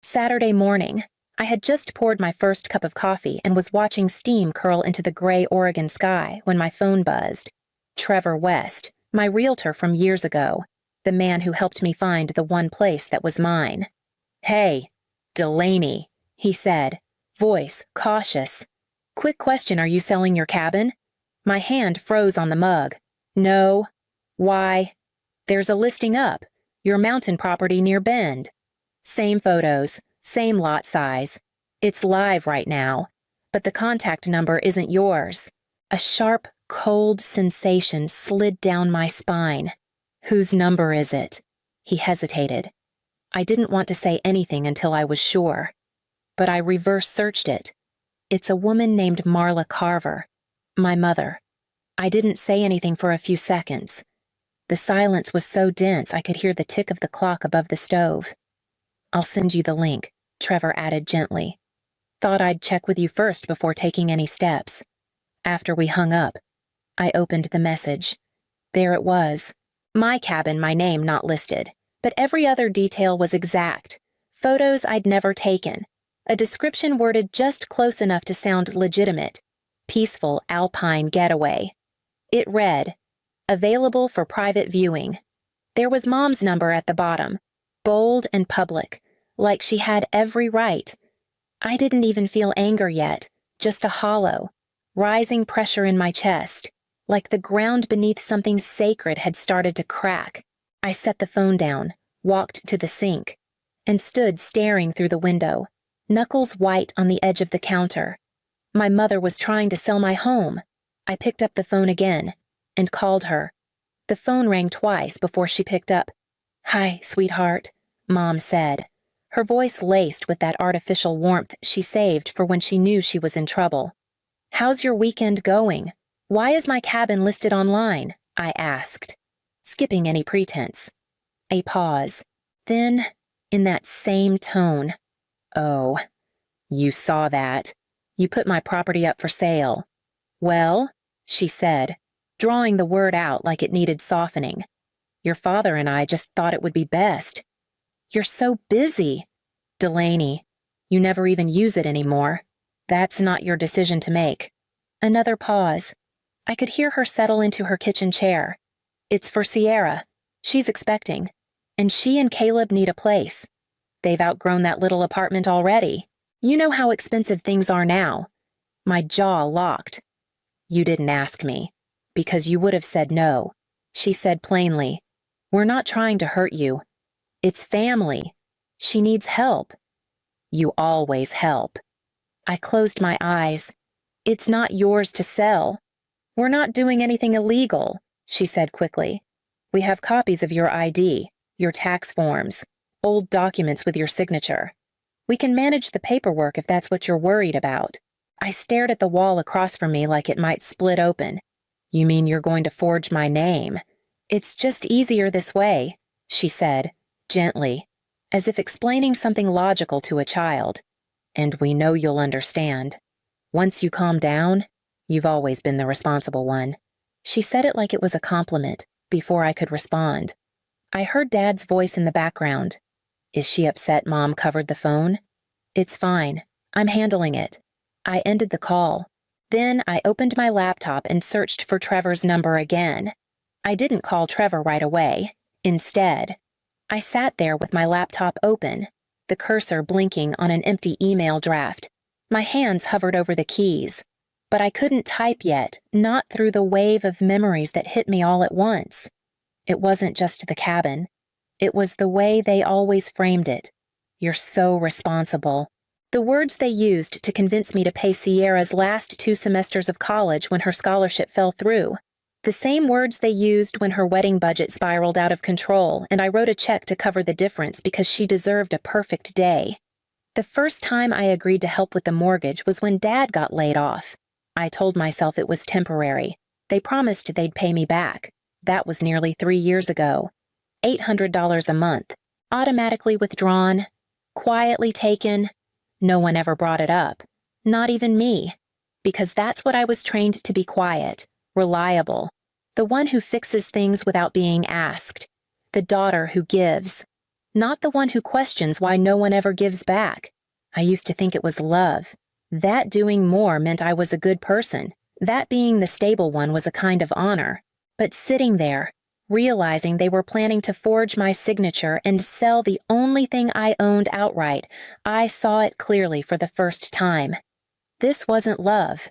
Saturday morning. I had just poured my first cup of coffee and was watching steam curl into the gray Oregon sky when my phone buzzed. Trevor West, my realtor from years ago, the man who helped me find the one place that was mine. "Hey, Delaney," he said, voice cautious. "Quick question, are you selling your cabin?" My hand froze on the mug. "No." "Why?" "There's a listing up. Your mountain property near Bend. Same photos, same lot size. It's live right now, but the contact number isn't yours." A sharp, cold sensation slid down my spine. "Whose number is it?" He hesitated. I didn't want to say anything until I was sure, but I reverse searched it. It's a woman named Marla Carver, my mother. I didn't say anything for a few seconds. The silence was so dense I could hear the tick of the clock above the stove. "I'll send you the link," Trevor added gently. "Thought I'd check with you first before taking any steps." After we hung up, I opened the message. There it was. My cabin, my name not listed, but every other detail was exact. Photos I'd never taken. A description worded just close enough to sound legitimate. Peaceful alpine getaway. It read, "Available for private viewing." There was Mom's number at the bottom, bold and public, like she had every right. I didn't even feel anger yet, just a hollow, rising pressure in my chest, like the ground beneath something sacred had started to crack. I set the phone down, walked to the sink, and stood staring through the window, knuckles white on the edge of the counter. My mother was trying to sell my home. I picked up the phone again and called her. The phone rang twice before she picked up. "Hi, sweetheart," Mom said, her voice laced with that artificial warmth she saved for when she knew she was in trouble. "How's your weekend going? Why is my cabin listed online?" I asked, skipping any pretense. A pause. Then, in that same tone, "Oh, you saw that. You put my property up for sale." "Well," she said, drawing the word out like it needed softening. "Your father and I just thought it would be best." "You're so busy." "Delaney, you never even use it anymore. That's not your decision to make." Another pause. I could hear her settle into her kitchen chair. "It's for Sierra. She's expecting. And she and Caleb need a place. They've outgrown that little apartment already. You know how expensive things are now." My jaw locked. "You didn't ask me, because you would have said no," she said plainly. "We're not trying to hurt you. It's family. She needs help." "You always help." I closed my eyes. "It's not yours to sell." "We're not doing anything illegal," she said quickly. "We have copies of your ID, your tax forms, old documents with your signature. We can manage the paperwork if that's what you're worried about." I stared at the wall across from me like it might split open. "You mean you're going to forge my name?" "It's just easier this way," she said, gently, as if explaining something logical to a child. "And we know you'll understand. Once you calm down, you've always been the responsible one." She said it like it was a compliment, before I could respond. I heard Dad's voice in the background. "Is she upset Mom covered the phone?" "It's fine. I'm handling it." I ended the call. Then I opened my laptop and searched for Trevor's number again. I didn't call Trevor right away. Instead, I sat there with my laptop open, the cursor blinking on an empty email draft. My hands hovered over the keys, but I couldn't type yet, not through the wave of memories that hit me all at once. It wasn't just the cabin. It was the way they always framed it. "You're so responsible." The words they used to convince me to pay Sierra's last 2 semesters of college when her scholarship fell through. The same words they used when her wedding budget spiraled out of control and I wrote a check to cover the difference because she deserved a perfect day. The first time I agreed to help with the mortgage was when Dad got laid off. I told myself it was temporary. They promised they'd pay me back. That was nearly 3 years ago. $800 a month, automatically withdrawn, quietly taken. No one ever brought it up, not even me, because that's what I was trained to be: quiet, reliable, the one who fixes things without being asked, the daughter who gives. not the one who questions why no one ever gives back. I used to think it was love. That doing more meant I was a good person. That being the stable one was a kind of honor. But sitting there, realizing they were planning to forge my signature and sell the only thing I owned outright, I saw it clearly for the first time. This wasn't love.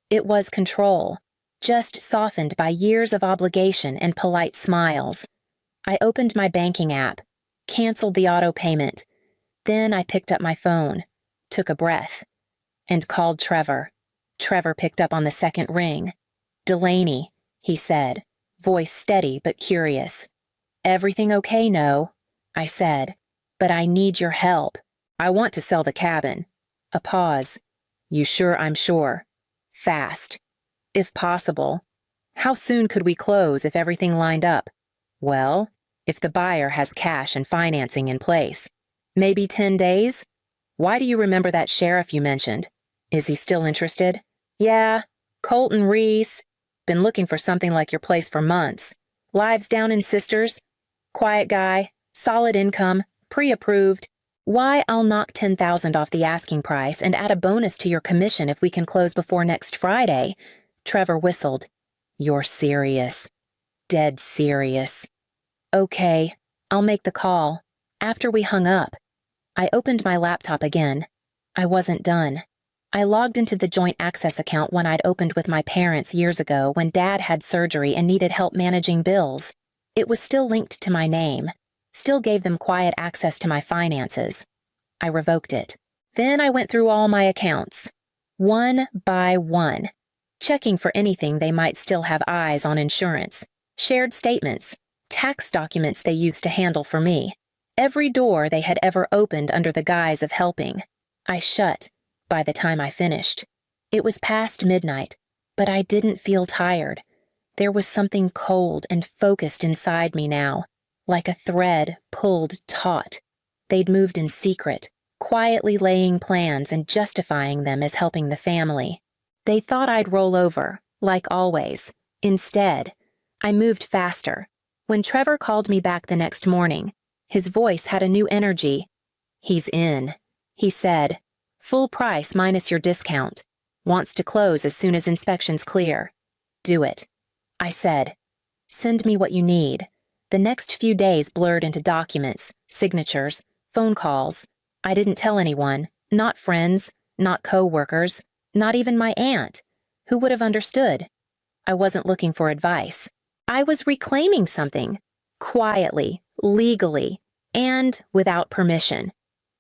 It was control, just softened by years of obligation and polite smiles. I opened my banking app, canceled the auto payment. Then I picked up my phone, took a breath, and called Trevor. Trevor picked up on the second ring. "Delaney," he said, voice steady but curious. "Everything okay, No?" I said. "But I need your help. I want to sell the cabin." A pause. "You sure I'm sure?" Fast. "If possible." "How soon could we close if everything lined up?" "Well, if the buyer has cash and financing in place. Maybe 10 days? Why do you remember that sheriff you mentioned? Is he still interested?" "Yeah, Colton Reese. Been looking for something like your place for months. Lives down in Sisters. Quiet guy, solid income, pre-approved. Why, I'll knock $10,000 off the asking price and add a bonus to your commission if we can close before next Friday." Trevor whistled. "You're serious. Dead serious." "Okay, I'll make the call." After we hung up, I opened my laptop again. I wasn't done. I logged into the joint access account one I'd opened with my parents years ago when Dad had surgery and needed help managing bills. It was still linked to my name, still gave them quiet access to my finances. I revoked it. Then I went through all my accounts, one by one, checking for anything they might still have eyes on: insurance, shared statements, tax documents they used to handle for me, every door they had ever opened under the guise of helping. I shut by the time I finished. It was past midnight, but I didn't feel tired. There was something cold and focused inside me now, like a thread pulled taut. They'd moved in secret, quietly laying plans and justifying them as helping the family. They thought I'd roll over, like always. Instead, I moved faster. When Trevor called me back the next morning, his voice had a new energy. "He's in," he said. "Full price minus your discount. Wants to close as soon as inspections clear." "Do it," I said. "Send me what you need." The next few days blurred into documents, signatures, phone calls. I didn't tell anyone, not friends, not co-workers, not even my aunt, who would have understood. I wasn't looking for advice. I was reclaiming something, quietly, legally, and without permission.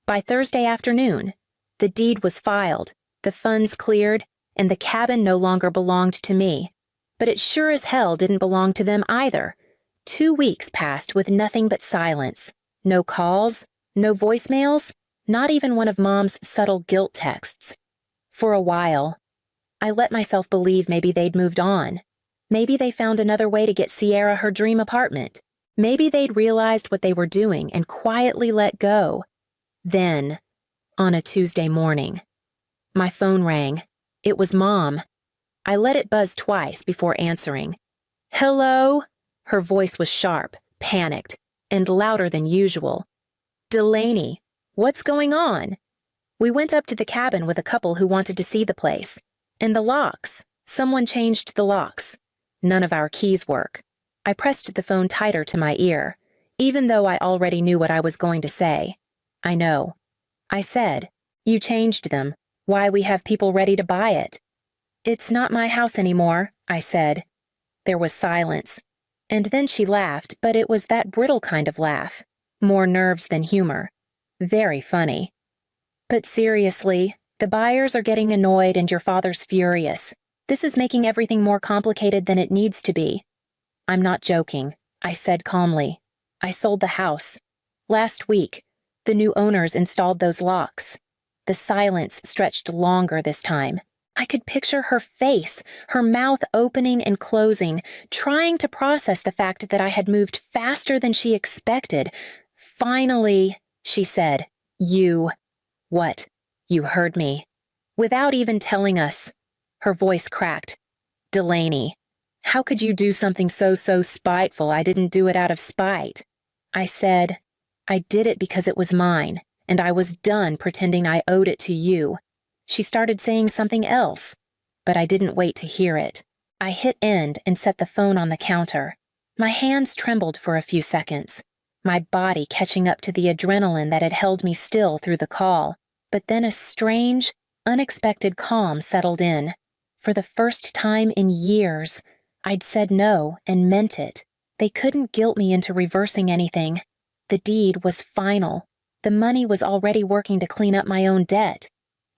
By Thursday afternoon, the deed was filed, the funds cleared, and the cabin no longer belonged to me. But it sure as hell didn't belong to them either. 2 weeks passed with nothing but silence. No calls, no voicemails, not even one of Mom's subtle guilt texts. For a while, I let myself believe maybe they'd moved on. Maybe they found another way to get Sierra her dream apartment. Maybe they'd realized what they were doing and quietly let go. Then, on a Tuesday morning, my phone rang. It was Mom. I let it buzz twice before answering. "Hello?" Her voice was sharp, panicked, and louder than usual. "Delaney, what's going on?" We went up to the cabin with a couple who wanted to see the place. And the locks. Someone changed the locks. None of our keys work. I pressed the phone tighter to my ear, even though I already knew what I was going to say. "I know." I said, "You changed them. Why, we have people ready to buy it." "It's not my house anymore," I said. There was silence. And then she laughed, but it was that brittle kind of laugh. More nerves than humor. Very funny. "But seriously, the buyers are getting annoyed and your father's furious. This is making everything more complicated than it needs to be." "I'm not joking," I said calmly. "I sold the house. Last week, the new owners installed those locks." The silence stretched longer this time. I could picture her face, her mouth opening and closing, trying to process the fact that I had moved faster than she expected. "Finally," she said, "you..." "What?" "You heard me." "Without even telling us." Her voice cracked. "Delaney, how could you do something so spiteful? I didn't do it out of spite." I said, I did it because it was mine, and I was done pretending I owed it to you. She started saying something else, but I didn't wait to hear it. I hit end and set the phone on the counter. My hands trembled for a few seconds, my body catching up to the adrenaline that had held me still through the call. But then a strange, unexpected calm settled in. For the first time in years, I'd said no and meant it. They couldn't guilt me into reversing anything. The deed was final. The money was already working to clean up my own debt.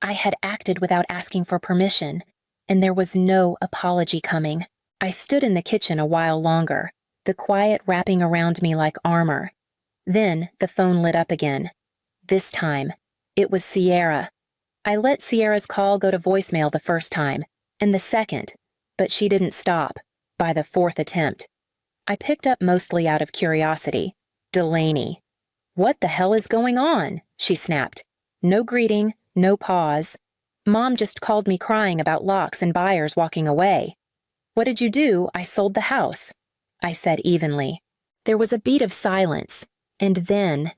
I had acted without asking for permission, and there was no apology coming. I stood in the kitchen a while longer, the quiet wrapping around me like armor. Then the phone lit up again. This time, it was Sierra. I let Sierra's call go to voicemail the first time, and the second, but she didn't stop, by the fourth attempt. I picked up mostly out of curiosity. Delaney. "What the hell is going on?" she snapped. No greeting, no pause. Mom just called me crying about locks and buyers walking away. "What did you do? I sold the house," I said evenly. There was a beat of silence, and then,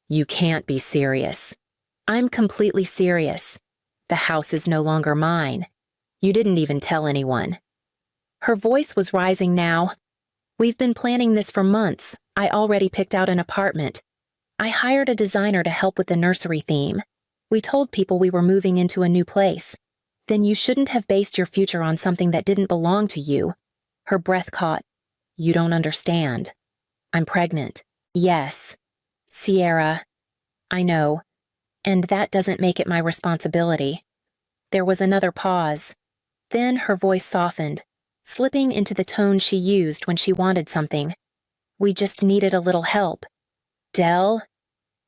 "You can't be serious." "I'm completely serious. The house is no longer mine. You didn't even tell anyone." Her voice was rising now. "We've been planning this for months. I already picked out an apartment. I hired a designer to help with the nursery theme. We told people we were moving into a new place. Then you shouldn't have based your future on something that didn't belong to you." Her breath caught. "You don't understand. I'm pregnant." "Yes, Sierra. I know. And that doesn't make it my responsibility." There was another pause. Then her voice softened, slipping into the tone she used when she wanted something. "We just needed a little help. Del,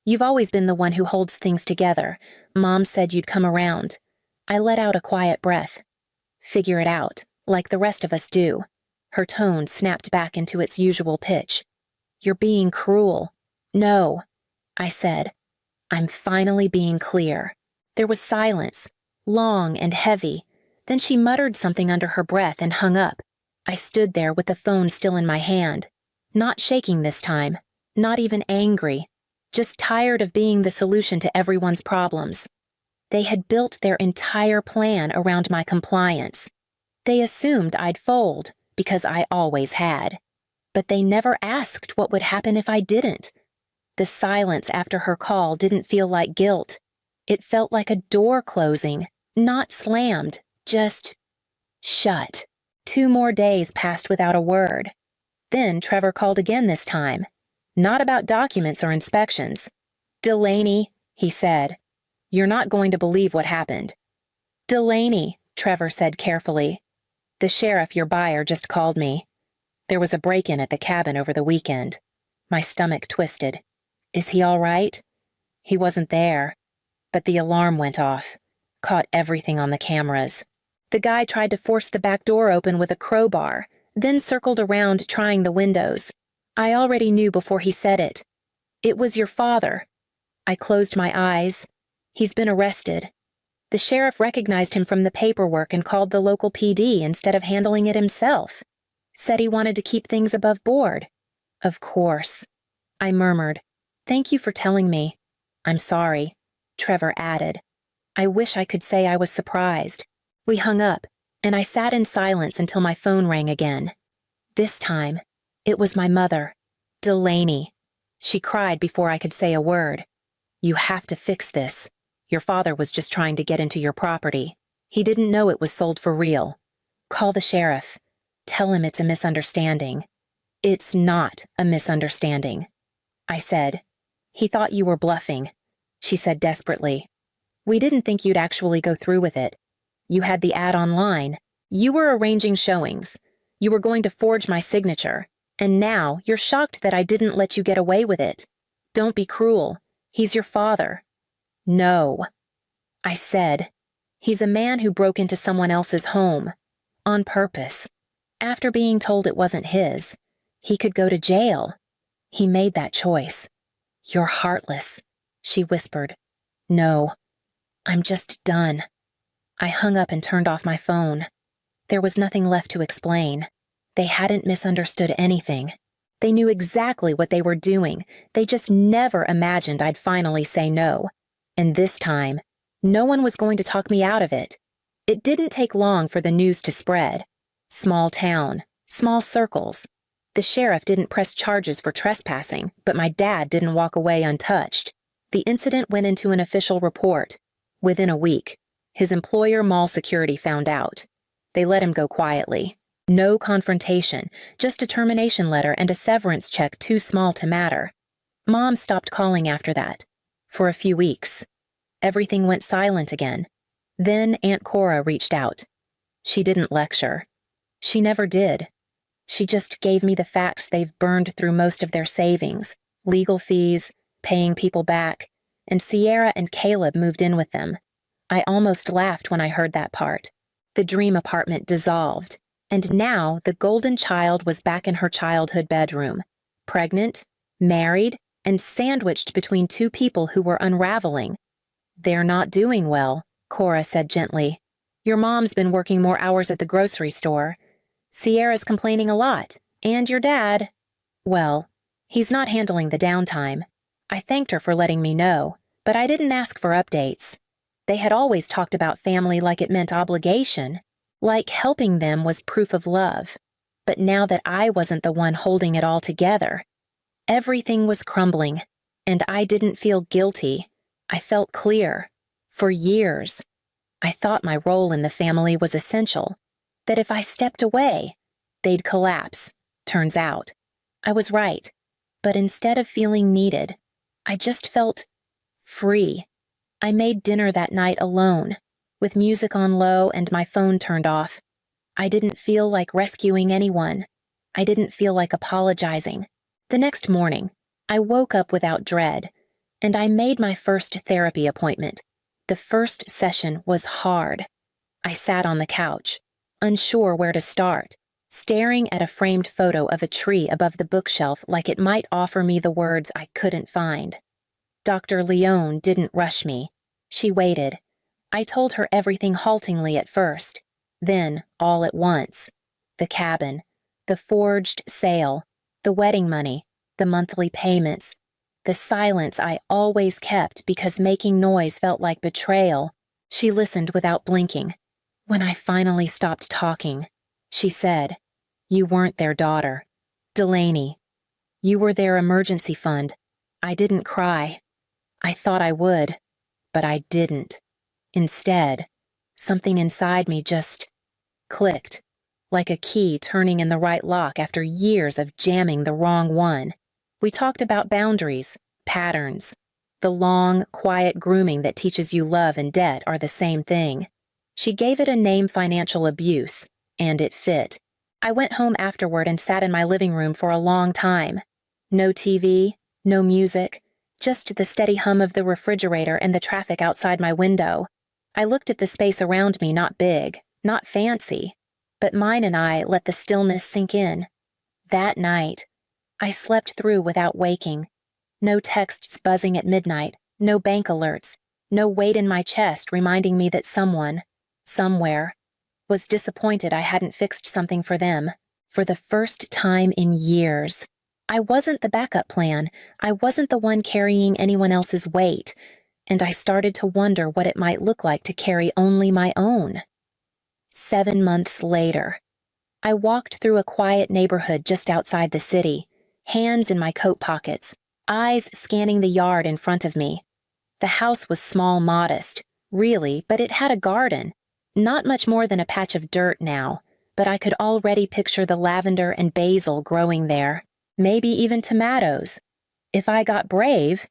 you've always been the one who holds things together. Mom said you'd come around." I let out a quiet breath. "Figure it out, like the rest of us do." Her tone snapped back into its usual pitch. "You're being cruel." "No," I said. "I'm finally being clear." There was silence, long and heavy. Then she muttered something under her breath and hung up. I stood there with the phone still in my hand, not shaking this time, not even angry, just tired of being the solution to everyone's problems. They had built their entire plan around my compliance. They assumed I'd fold, because I always had. But they never asked what would happen if I didn't. The silence after her call didn't feel like guilt. It felt like a door closing, not slammed, just shut. 2 more days passed without a word. Then Trevor called again this time. Not about documents or inspections. "Delaney," he said, "you're not going to believe what happened." "Delaney," Trevor said carefully. "The sheriff, your buyer, just called me. There was a break-in at the cabin over the weekend." My stomach twisted. Is he all right? He wasn't there. But the alarm went off. Caught everything on the cameras. The guy tried to force the back door open with a crowbar, then circled around trying the windows. I already knew before he said it. "It was your father." I closed my eyes. "He's been arrested." The sheriff recognized him from the paperwork and called the local PD instead of handling it himself. Said he wanted to keep things above board. "Of course," I murmured. "Thank you for telling me." "I'm sorry," Trevor added. I wish I could say I was surprised. We hung up, and I sat in silence until my phone rang again. This time, it was my mother, Delaney. She cried before I could say a word. "You have to fix this. Your father was just trying to get into your property. He didn't know it was sold for real. Call the sheriff. Tell him it's a misunderstanding." "It's not a misunderstanding," I said. "He thought you were bluffing," she said desperately. "We didn't think you'd actually go through with it. You had the ad online. You were arranging showings. You were going to forge my signature. And now you're shocked that I didn't let you get away with it. Don't be cruel. He's your father." "No," I said. "He's a man who broke into someone else's home. On purpose. After being told it wasn't his. He could go to jail. He made that choice." "You're heartless," she whispered. "No, I'm just done." I hung up and turned off my phone. There was nothing left to explain. They hadn't misunderstood anything. They knew exactly what they were doing. They just never imagined I'd finally say no. And this time, no one was going to talk me out of it. It didn't take long for the news to spread. Small town, small circles. The sheriff didn't press charges for trespassing, but my dad didn't walk away untouched. The incident went into an official report. Within a week, his employer, mall security, found out. They let him go quietly. No confrontation, just a termination letter and a severance check too small to matter. Mom stopped calling after that. For a few weeks. Everything went silent again. Then Aunt Cora reached out. She didn't lecture. She never did. She just gave me the facts they've burned through most of their savings, legal fees, paying people back, and Sierra and Caleb moved in with them. I almost laughed when I heard that part. The dream apartment dissolved, and now the golden child was back in her childhood bedroom, pregnant, married, and sandwiched between two people who were unraveling. "They're not doing well," Cora said gently. "Your mom's been working more hours at the grocery store. Sierra's complaining a lot, and your dad, well, he's not handling the downtime." I thanked her for letting me know, but I didn't ask for updates. They had always talked about family like it meant obligation, like helping them was proof of love. But now that I wasn't the one holding it all together, everything was crumbling, and I didn't feel guilty. I felt clear. For years, I thought my role in the family was essential, that if I stepped away, they'd collapse. Turns out, I was right. But instead of feeling needed, I just felt free. I made dinner that night alone, with music on low and my phone turned off. I didn't feel like rescuing anyone. I didn't feel like apologizing. The next morning, I woke up without dread, and I made my first therapy appointment. The first session was hard. I sat on the couch, unsure where to start, staring at a framed photo of a tree above the bookshelf like it might offer me the words I couldn't find. Dr. Leone didn't rush me. She waited. I told her everything haltingly at first, then all at once. The cabin, the forged sale, the wedding money, the monthly payments, the silence I always kept because making noise felt like betrayal. She listened without blinking. When I finally stopped talking, she said, "You weren't their daughter. Delaney. You were their emergency fund." I didn't cry. I thought I would, but I didn't. Instead, something inside me just clicked, like a key turning in the right lock after years of jamming the wrong one. We talked about boundaries, patterns. The long, quiet grooming that teaches you love and debt are the same thing. She gave it a name: financial abuse, and it fit. I went home afterward and sat in my living room for a long time. No TV, no music, just the steady hum of the refrigerator and the traffic outside my window. I looked at the space around me, not big, not fancy, but mine, and I let the stillness sink in. That night, I slept through without waking. No texts buzzing at midnight, no bank alerts, no weight in my chest reminding me that someone, somewhere, was disappointed I hadn't fixed something for them. For the first time in years, I wasn't the backup plan. I wasn't the one carrying anyone else's weight, and I started to wonder what it might look like to carry only my own. 7 months later, I walked through a quiet neighborhood just outside the city, hands in my coat pockets, eyes scanning the yard in front of me. The house was small, modest, really, but it had a garden. Not much more than a patch of dirt now, but I could already picture the lavender and basil growing there. Maybe even tomatoes. If I got brave.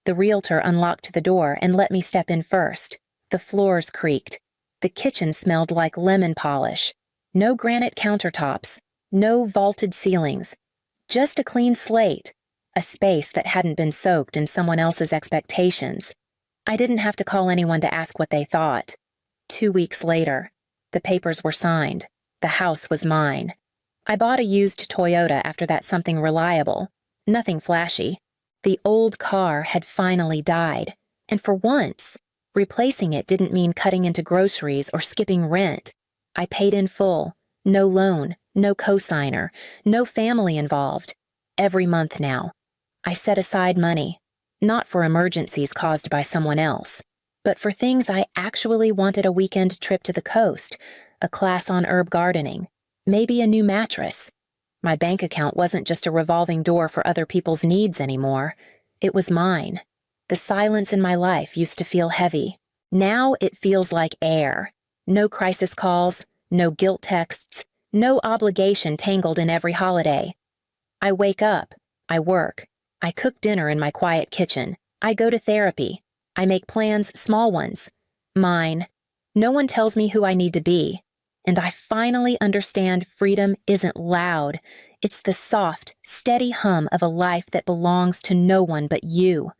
The realtor unlocked the door and let me step in first. The floors creaked. The kitchen smelled like lemon polish. No granite countertops. No vaulted ceilings. Just a clean slate. A space that hadn't been soaked in someone else's expectations. I didn't have to call anyone to ask what they thought. 2 weeks later, the papers were signed. The house was mine. I bought a used Toyota after that, something reliable. Nothing flashy. The old car had finally died, and for once, replacing it didn't mean cutting into groceries or skipping rent. I paid in full. No loan, no cosigner, no family involved. every month now. I set aside money, not for emergencies caused by someone else, but for things I actually wanted: a weekend trip to the coast, a class on herb gardening, maybe a new mattress. My bank account wasn't just a revolving door for other people's needs anymore. It was mine. The silence in my life used to feel heavy. Now it feels like air. No crisis calls, no guilt texts, no obligation tangled in every holiday. I wake up, I work, I cook dinner in my quiet kitchen, I go to therapy, I make plans, small ones, mine. No one tells me who I need to be. And I finally understand freedom isn't loud. It's the soft, steady hum of a life that belongs to no one but you.